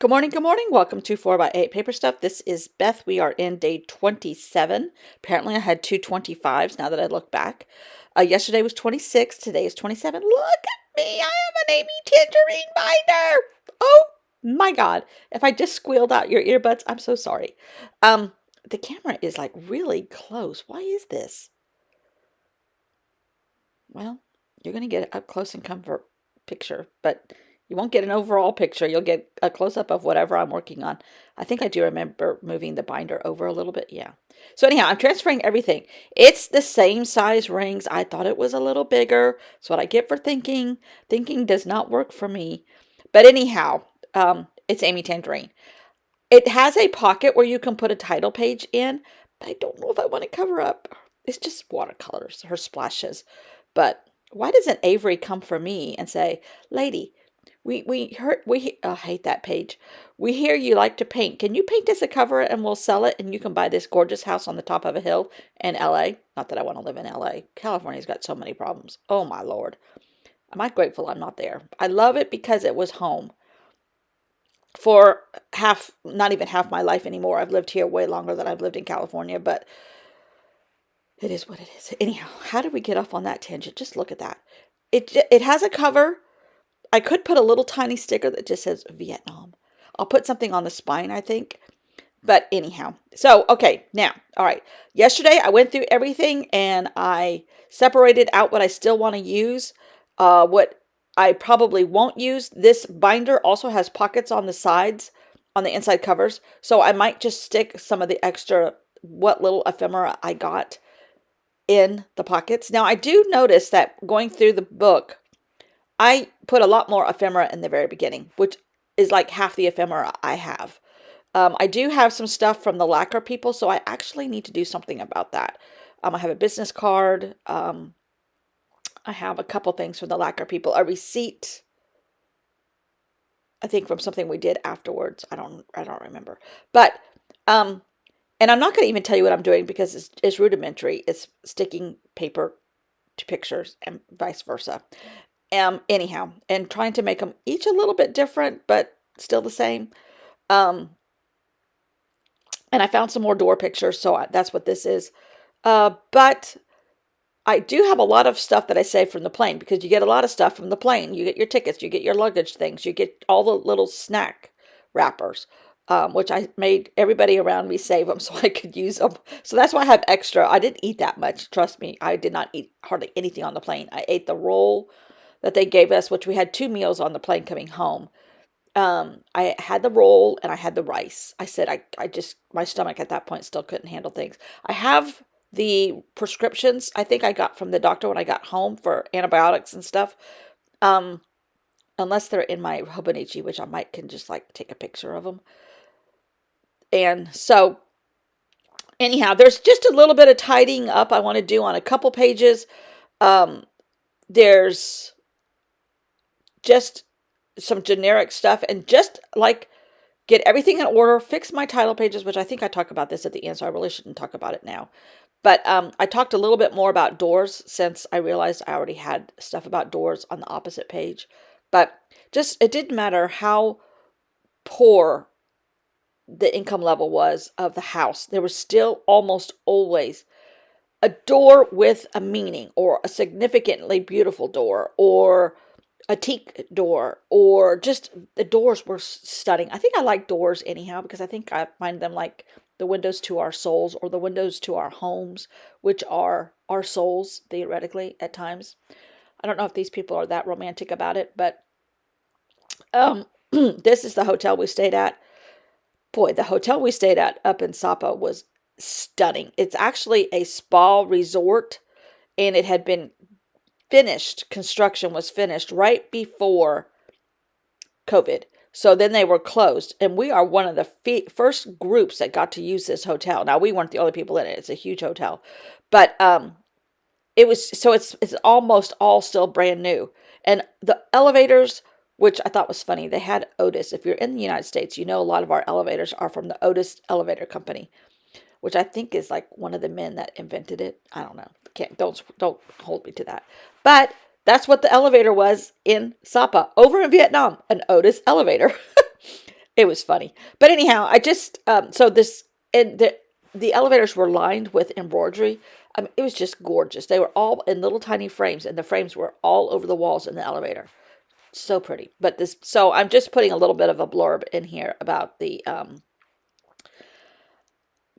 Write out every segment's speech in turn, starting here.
Good morning, good morning. Welcome to 4x8 Paper Stuff. This is Beth. We are in day 27. Apparently, I had two 25s now that I look back. Yesterday was 26. Today is 27. Look at me. I have an Amy Tangerine binder. Oh my God. If I just squealed out your earbuds, I'm so sorry. Um, the camera is like really close. Why is this? Well, you're going to get an up close and comfort picture, but you won't get an overall picture. You'll get a close up of whatever I'm working on. I think I do remember moving the binder over a little bit. Yeah. So anyhow, I'm transferring everything. It's the same size rings. I thought it was a little bigger. That's what I get for thinking. Thinking does not work for me. But anyhow, it's Amy Tangerine. It has a pocket where you can put a title page in, but I don't know if I want to cover up. It's just watercolors, her splashes. But why doesn't Avery come for me and say, "Lady, we heard I hate that page. We hear you like to paint. Can you paint us a cover and we'll sell it and you can buy this gorgeous house on the top of a hill in LA?" Not that I want to live in LA. California's got so many problems. Oh my Lord. Am I grateful I'm not there? I love it because it was home for half, not even half my life anymore. I've lived here way longer than I've lived in California, but it is what it is. Anyhow, how did we get off on that tangent? Just look at that. It has a cover. I could put a little tiny sticker that just says Vietnam. I'll put something on the spine, I think. But anyhow, so okay, now, all right. Yesterday I went through everything and I separated out what I still want to use, what I probably won't use. This binder also has pockets on the sides, on the inside covers, so I might just stick some of the extra what little ephemera I got in the pockets. Now I do notice that going through the book, I put a lot more ephemera in the very beginning, which is like half the ephemera I have. I do have some stuff from the lacquer people, so I actually need to do something about that. I have a business card. I have a couple things from the lacquer people. A receipt, I think from something we did afterwards. I don't remember. But and I'm not going to even tell you what I'm doing because it's rudimentary. It's sticking paper to pictures and vice versa. Anyhow, and trying to make them each a little bit different, but still the same. Um, and I found some more door pictures, so that's what this is. But I do have a lot of stuff that I saved from the plane because you get a lot of stuff from the plane. You get your tickets, you get your luggage things, you get all the little snack wrappers, which I made everybody around me save them so I could use them. So that's why I have extra. I didn't eat that much. Trust me, I did not eat hardly anything on the plane. I ate the roll that they gave us, which we had 2 meals on the plane coming home. I had the roll and I had the rice. I said I just my stomach at that point still couldn't handle things. I have the prescriptions I think I got from the doctor when I got home for antibiotics and stuff. Um, Unless they're in my Hobonichi, which I might can just like take a picture of them. And so anyhow, there's just a little bit of tidying up I want to do on a couple pages. Um, there's just some generic stuff and just like get everything in order, fix my title pages, which I think I talk about this at the end, so I really shouldn't talk about it now. But I talked a little bit more about doors since I realized I already had stuff about doors on the opposite page. But just, it didn't matter how poor the income level was of the house. There was still almost always a door with a meaning or a significantly beautiful door or a teak door or just the doors were stunning. I think I like doors anyhow because I think I find them like the windows to our souls or the windows to our homes, which are our souls theoretically at times. I don't know if these people are that romantic about it, but this is the hotel we stayed at. Boy, the hotel we stayed at up in Sapa was stunning. It's actually a spa resort and it had been finished, construction was finished right before COVID. So then they were closed, and we are one of the first groups that got to use this hotel. Now we weren't the only people in it; it's a huge hotel, but it was so it's almost all still brand new, and the elevators, which I thought was funny, they had Otis. If you're in the United States, you know a lot of our elevators are from the Otis Elevator Company, which I think is like one of the men that invented it. I don't know. Can't don't hold me to that. But that's what the elevator was in Sapa over in Vietnam, an Otis elevator. It was funny. But anyhow, I just so this and the elevators were lined with embroidery. I mean, it was just gorgeous. They were all in little tiny frames, and the frames were all over the walls in the elevator. So pretty. But this, so I'm just putting a little bit of a blurb in here about the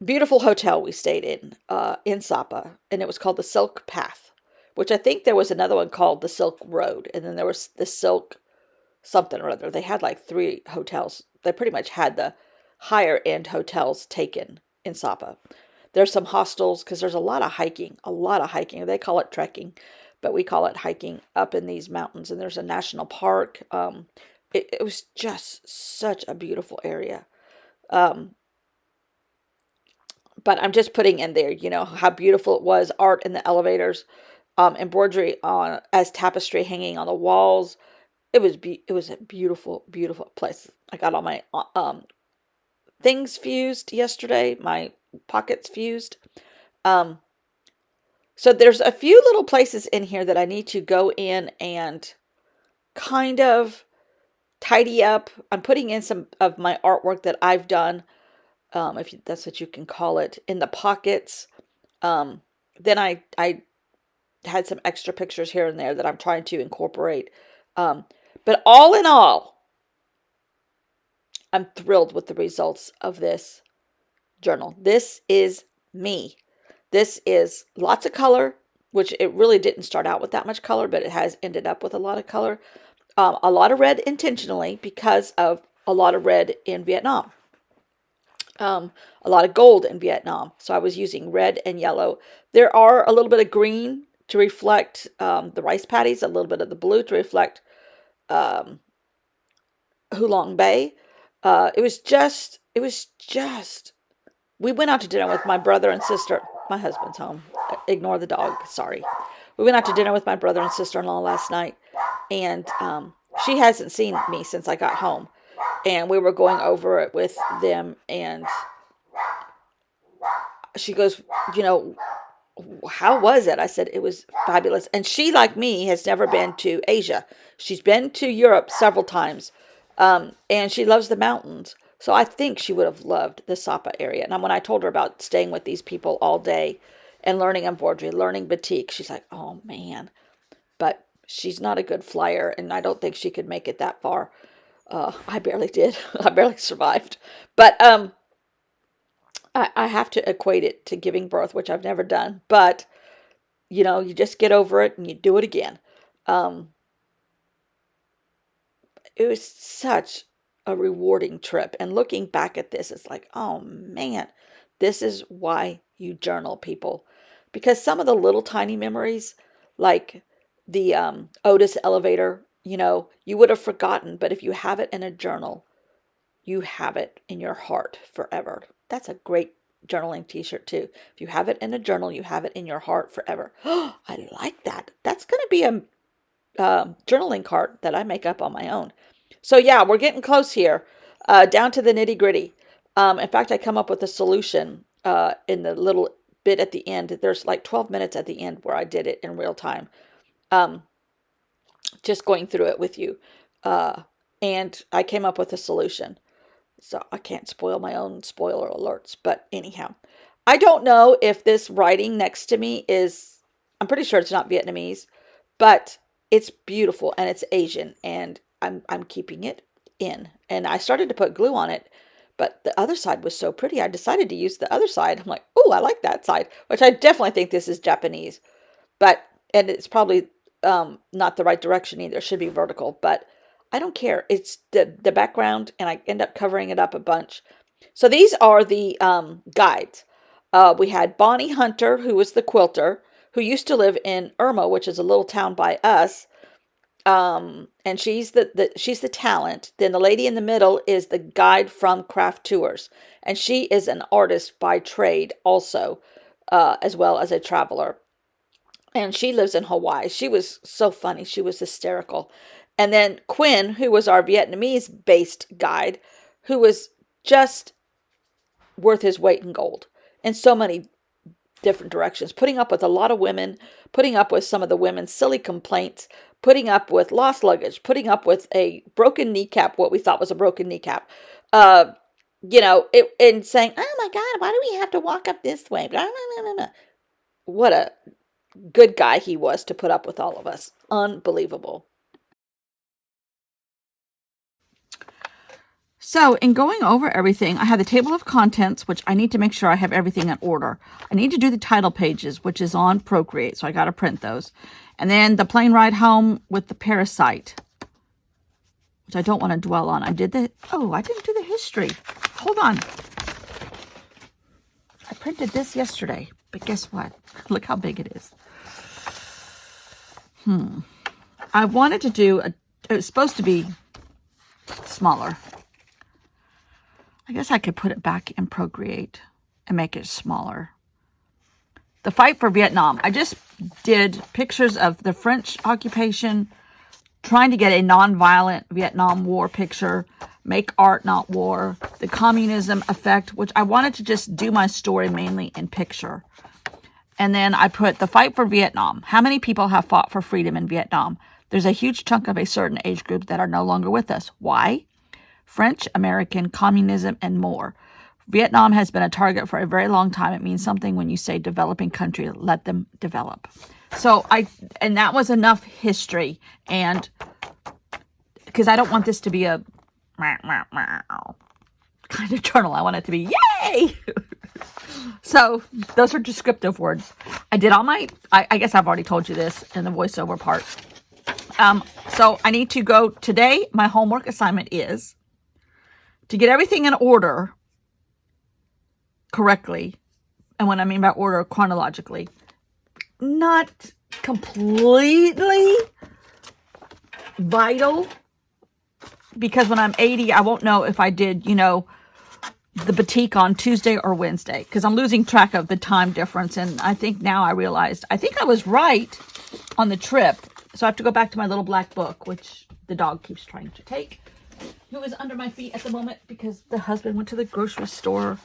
beautiful hotel we stayed in Sapa, and it was called the Silk Path, which I think there was another one called the Silk Road, and then there was the Silk something or other. They had like three hotels. They pretty much had the higher end hotels taken in Sapa. There's some hostels because there's a lot of hiking, a lot of hiking. They call it trekking, but we call it hiking up in these mountains. And there's a national park. It was just such a beautiful area. Um, but I'm just putting in there, how beautiful it was. Art in the elevators, embroidery on as tapestry hanging on the walls. It was a beautiful, beautiful place. I got all my things fused yesterday, my pockets fused. Um, so there's a few little places in here that I need to go in and kind of tidy up. I'm putting in some of my artwork that I've done, if that's what you can call it, in the pockets. Um, then I had some extra pictures here and there that I'm trying to incorporate. But all in all, I'm thrilled with the results of this journal. This is me. This is lots of color, which it really didn't start out with that much color, but it has ended up with a lot of color. A lot of red intentionally because of a lot of red in Vietnam. A lot of gold in Vietnam. So I was using red and yellow. There are a little bit of green to reflect the rice paddies, a little bit of the blue to reflect um, Hulong Bay. It was just, we went out to dinner with my brother and sister. My husband's home. Ignore the dog. Sorry. We went out to dinner with my brother and sister-in-law last night, and she hasn't seen me since I got home. And we were going over it with them, and she goes, how was it? I said, it was fabulous. And she, like me, has never been to Asia. She's been to Europe several times, and she loves the mountains. So I think she would have loved the Sapa area. And when I told her about staying with these people all day and learning embroidery, learning batik, she's like, oh man. But she's not a good flyer, and I don't think she could make it that far. I barely did. I barely survived. But I have to equate it to giving birth, which I've never done. But, you just get over it and you do it again. Um, it was such a rewarding trip. And looking back at this, it's like, oh man, this is why you journal, people. Because some of the little tiny memories, like the Otis elevator, you would have forgotten. But if you have it in a journal, you have it in your heart forever. That's a great journaling t-shirt too. If you have it in a journal, you have it in your heart forever. Oh, I like that. That's going to be a journaling card that I make up on my own. So yeah, we're getting close here, down to the nitty gritty. In fact, I come up with a solution in the little bit at the end. There's like 12 minutes at the end where I did it in real time. Um, just going through it with you. And I came up with a solution. So I can't spoil my own spoiler alerts. But anyhow, I don't know if this writing next to me is, I'm pretty sure it's not Vietnamese, but it's beautiful and it's Asian, and I'm keeping it in. And I started to put glue on it, but the other side was so pretty. I decided to use the other side. I'm like, oh, I like that side, which I definitely think this is Japanese. But, and it's probably not the right direction either. It should be vertical, but I don't care. It's the background, and I end up covering it up a bunch. So these are the guides. We had Bonnie Hunter, who was the quilter, who used to live in Irma, which is a little town by us. And she's she's the talent. Then the lady in the middle is the guide from Craft Tours, and she is an artist by trade also, as well as a traveler. And she lives in Hawaii. She was so funny. She was hysterical. And then Quinn, who was our Vietnamese based guide, who was just worth his weight in gold in so many different directions, putting up with a lot of women, putting up with some of the women's silly complaints, putting up with lost luggage, putting up with a broken kneecap, what we thought was a broken kneecap, uh, and saying, "Oh my God, why do we have to walk up this way?" Blah, blah, blah, blah. What a good guy he was to put up with all of us. Unbelievable. So, in going over everything, I have the table of contents, which I need to make sure I have everything in order. I need to do the title pages, which is on Procreate, so I got to print those. And then the plane ride home with the parasite, which I don't want to dwell on. I didn't do the history. Hold on. I printed this yesterday, but guess what? Look how big it is. I wanted to do it was supposed to be smaller. I guess I could put it back in Procreate and make it smaller. The fight for Vietnam. I just did pictures of the French occupation, trying to get a non-violent Vietnam War picture, make art, not war, the communism effect, which I wanted to just do my story mainly in picture. And then I put the fight for Vietnam. How many people have fought for freedom in Vietnam? There's a huge chunk of a certain age group that are no longer with us. Why? French, American, communism, and more. Vietnam has been a target for a very long time. It means something when you say developing country, let them develop. So and that was enough history, and because I don't want this to be a kind of journal. I want it to be yay. So those are descriptive words. I did all my, I guess I've already told you this in the voiceover part. So I need to go today. My homework assignment is to get everything in order correctly. And when I mean by order, chronologically, not completely vital, because when I'm 80, I won't know if I did, the batik on Tuesday or Wednesday, because I'm losing track of the time difference. And I think now I realized, I think I was right on the trip. So I have to go back to my little black book, which the dog keeps trying to take, who is under my feet at the moment because the husband went to the grocery store.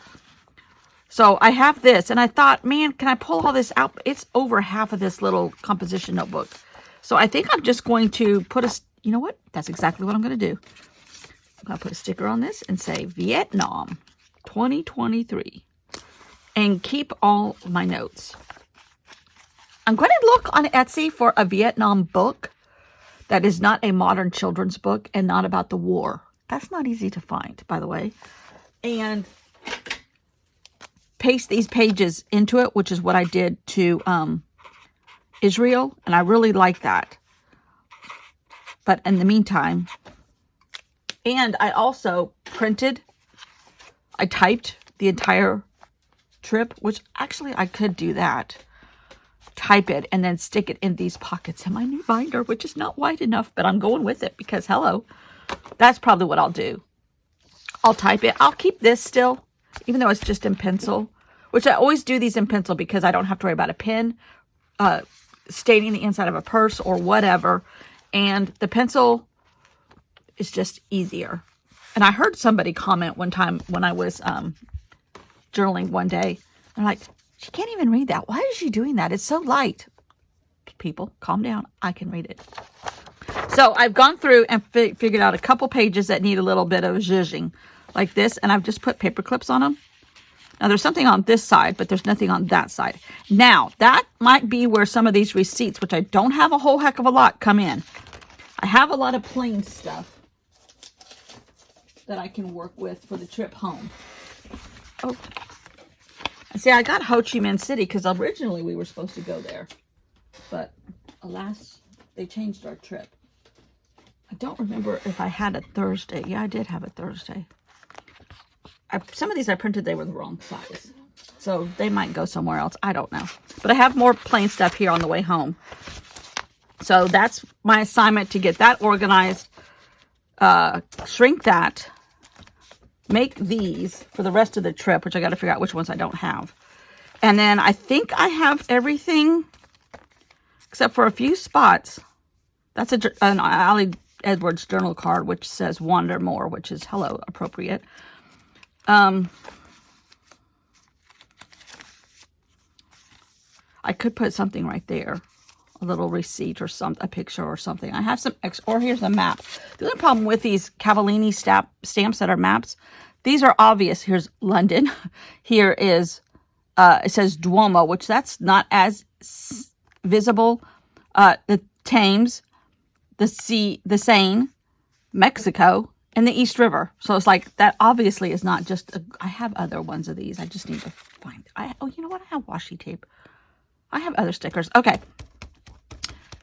So I have this, and I thought, man, can I pull all this out? It's over half of this little composition notebook. So I think I'm just going to put you know what? That's exactly what I'm going to do. I'm going to put a sticker on this and say Vietnam 2023 and keep all my notes. I'm going to look on Etsy for a Vietnam book that is not a modern children's book and not about the war. That's not easy to find, by the way. And paste these pages into it, which is what I did to Israel, and I really like that. But in the meantime, and I also I typed the entire trip, which actually I could do that. Type it and then stick it in these pockets in my new binder, which is not wide enough, but I'm going with it because hello, that's probably what I'll do. I'll type it. I'll keep this still, even though it's just in pencil, which I always do these in pencil because I don't have to worry about a pen staining the inside of a purse or whatever. And the pencil is just easier. And I heard somebody comment one time when I was journaling one day. I'm like, she can't even read that. Why is she doing that? It's so light. People, calm down. I can read it. So I've gone through and figured out a couple pages that need a little bit of zhuzhing like this. And I've just put paper clips on them. Now, there's something on this side, but there's nothing on that side. Now, that might be where some of these receipts, which I don't have a whole heck of a lot, come in. I have a lot of plain stuff that I can work with for the trip home. Oh, see, I got Ho Chi Minh City because originally we were supposed to go there. But alas, they changed our trip. I don't remember if I had a Thursday. Yeah, I did have a Thursday. Some of these I printed, they were the wrong size. So they might go somewhere else. I don't know. But I have more plain stuff here on the way home. So that's my assignment, to get that organized. Shrink that. Make these for the rest of the trip, which I got to figure out which ones I don't have. And then I think I have everything except for a few spots. That's an Allie Edwards journal card, which says Wander More, which is hello, appropriate. I could put something right there. a little receipt or a picture or something. I have some or here's a map. The only problem with these Cavallini stamps that are maps, these are obvious. Here's London. Here is, it says Duomo, which that's not as visible. The Thames, the Seine, Mexico, and the East River. So it's like, that obviously is not just, I have other ones of these. I just need to find, oh, you know what? I have washi tape. I have other stickers. Okay.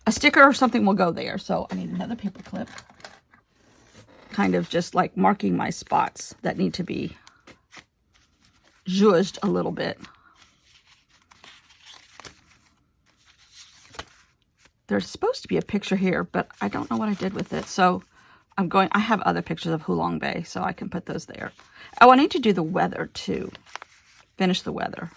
A sticker or something will go there. So I need another paper clip. Kind of just like marking my spots that need to be zhuzhed a little bit. There's supposed to be a picture here, but I don't know what I did with it. So I have other pictures of Hulong Bay, so I can put those there. Oh, I need to do the weather too. Finish the weather.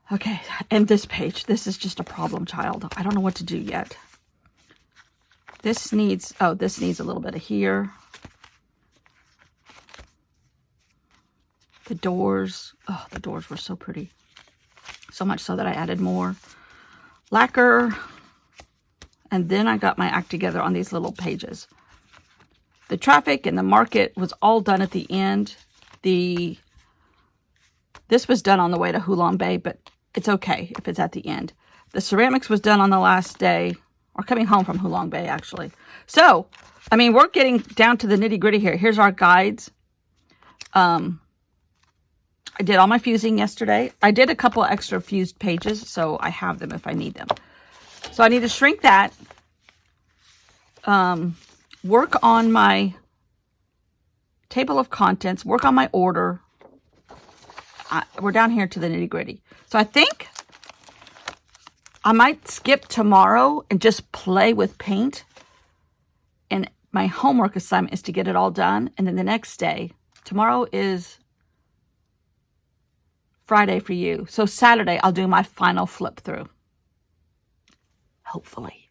Okay, and this page, this is just a problem child. I don't know what to do yet. This needs a little bit of here. The doors, oh, the doors were so pretty. So much so that I added more lacquer. And then I got my act together on these little pages. The traffic and the market was all done at the end. This was done on the way to Hulong Bay, but it's okay if it's at the end. The ceramics was done on the last day, or coming home from Hulong Bay, actually. So, I mean, we're getting down to the nitty gritty here. Here's our guides. I did all my fusing yesterday. I did a couple extra fused pages, so I have them if I need them. So I need to shrink that. Work on my table of contents. Work on my order. We're down here to the nitty gritty. So I think I might skip tomorrow and just play with paint. And my homework assignment is to get it all done. And then the next day, tomorrow is Friday for you. So Saturday, I'll do my final flip through. Hopefully.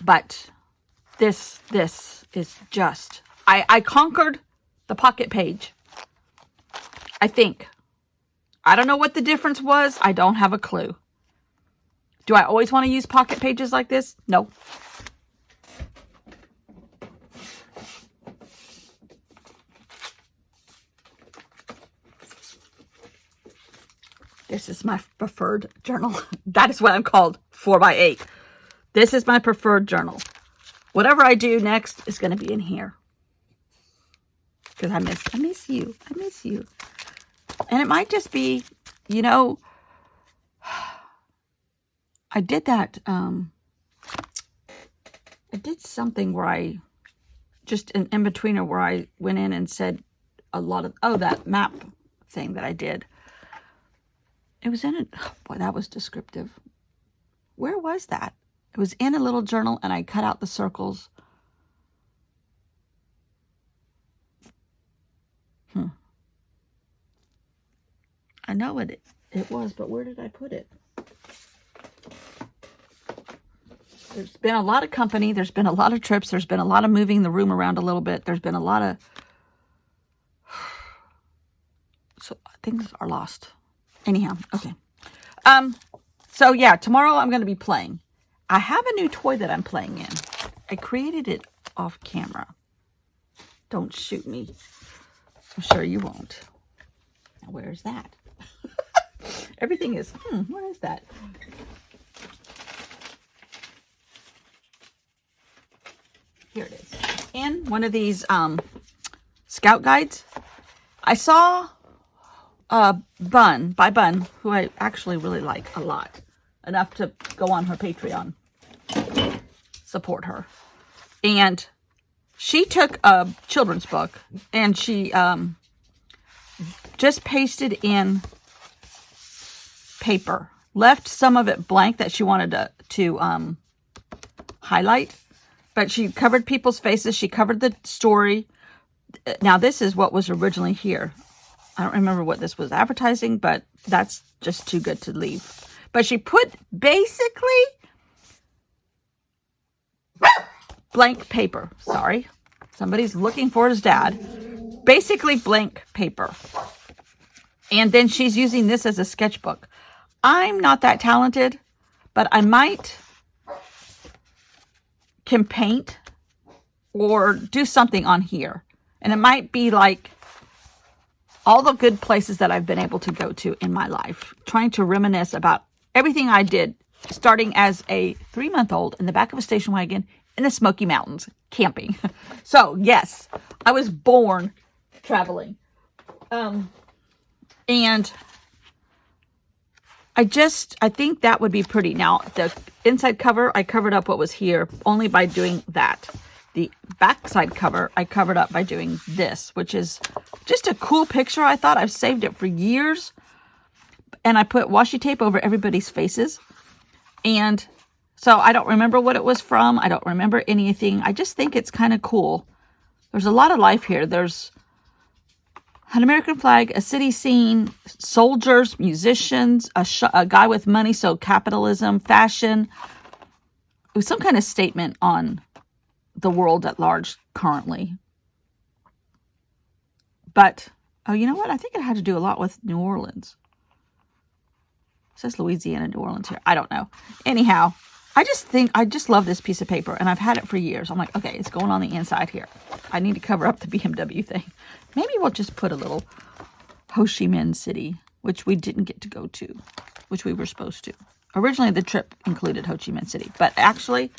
But this is just, I conquered the pocket page. I think. I don't know what the difference was. I don't have a clue. Do I always want to use pocket pages like this? No. This is my preferred journal. That is what I'm called, 4x8. This is my preferred journal. Whatever I do next is going to be in here. Because I miss you. I miss you. And it might just be, you know, I did that, I did something where I, just an in-betweener where I went in and said a lot of, oh, that map thing that I did. It was in it, oh, boy, that was descriptive. Where was that? It was in a little journal and I cut out the circles. I know it was, but where did I put it? There's been a lot of company. There's been a lot of trips. There's been a lot of moving the room around a little bit. There's been a lot of... So things are lost. Anyhow, okay. So yeah, tomorrow I'm going to be playing. I have a new toy that I'm playing in. I created it off camera. Don't shoot me. I'm sure you won't. Now, where's that? Everything is, what is that? Here it is. In one of these scout guides, I saw Bun, who I actually really like a lot. Enough to go on her Patreon. Support her. And she took a children's book and she just pasted in paper. Left some of it blank that she wanted to highlight. But she covered people's faces. She covered the story. Now, this is what was originally here. I don't remember what this was advertising, but that's just too good to leave. But she put basically blank paper. Sorry. Somebody's looking for his dad. Basically blank paper. And then she's using this as a sketchbook. I'm not that talented, but I might can paint or do something on here. And it might be like all the good places that I've been able to go to in my life, trying to reminisce about everything I did, starting as a 3-month-old in the back of a station wagon in the Smoky Mountains, camping. So, yes, I was born traveling. And I think that would be pretty. Now, the inside cover, I covered up what was here only by doing that. The backside cover, I covered up by doing this, which is just a cool picture. I thought I've saved it for years. And I put washi tape over everybody's faces. And so I don't remember what it was from. I don't remember anything. I just think it's kind of cool. There's a lot of life here. There's an American flag, a city scene, soldiers, musicians, a guy with money, so capitalism, fashion. It was some kind of statement on the world at large currently. But, oh, you know what? I think it had to do a lot with New Orleans. It says Louisiana, New Orleans here. I don't know. Anyhow, I just love this piece of paper, and I've had it for years. I'm like, okay, it's going on the inside here. I need to cover up the BMW thing. Maybe we'll just put a little Ho Chi Minh City, which we didn't get to go to, which we were supposed to. Originally, the trip included Ho Chi Minh City, but actually,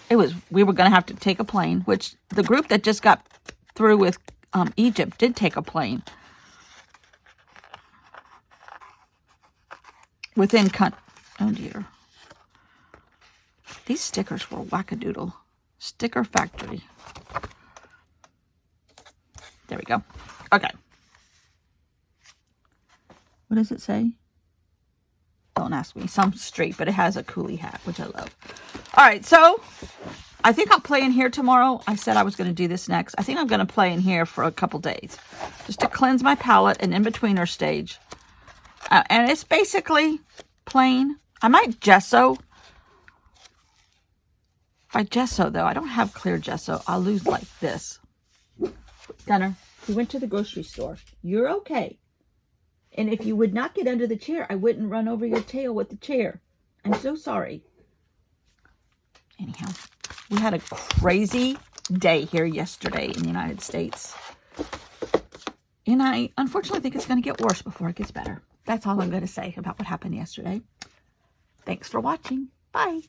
we were going to have to take a plane, which the group that just got through with Egypt did take a plane. Oh dear. These stickers were wackadoodle. Sticker Factory. There we go. Okay. What does it say? Don't ask me. Some street, but it has a coolie hat, which I love. All right, so I think I'll play in here tomorrow. I said I was going to do this next. I think I'm going to play in here for a couple days just to cleanse my palette and in-betweener stage. And it's basically plain. I might gesso. If I gesso, though, I don't have clear gesso. I'll lose like this. Gunner, we went to the grocery store. You're okay. And if you would not get under the chair, I wouldn't run over your tail with the chair. I'm so sorry. Anyhow, we had a crazy day here yesterday in the United States. And I unfortunately think it's going to get worse before it gets better. That's all I'm going to say about what happened yesterday. Thanks for watching. Bye.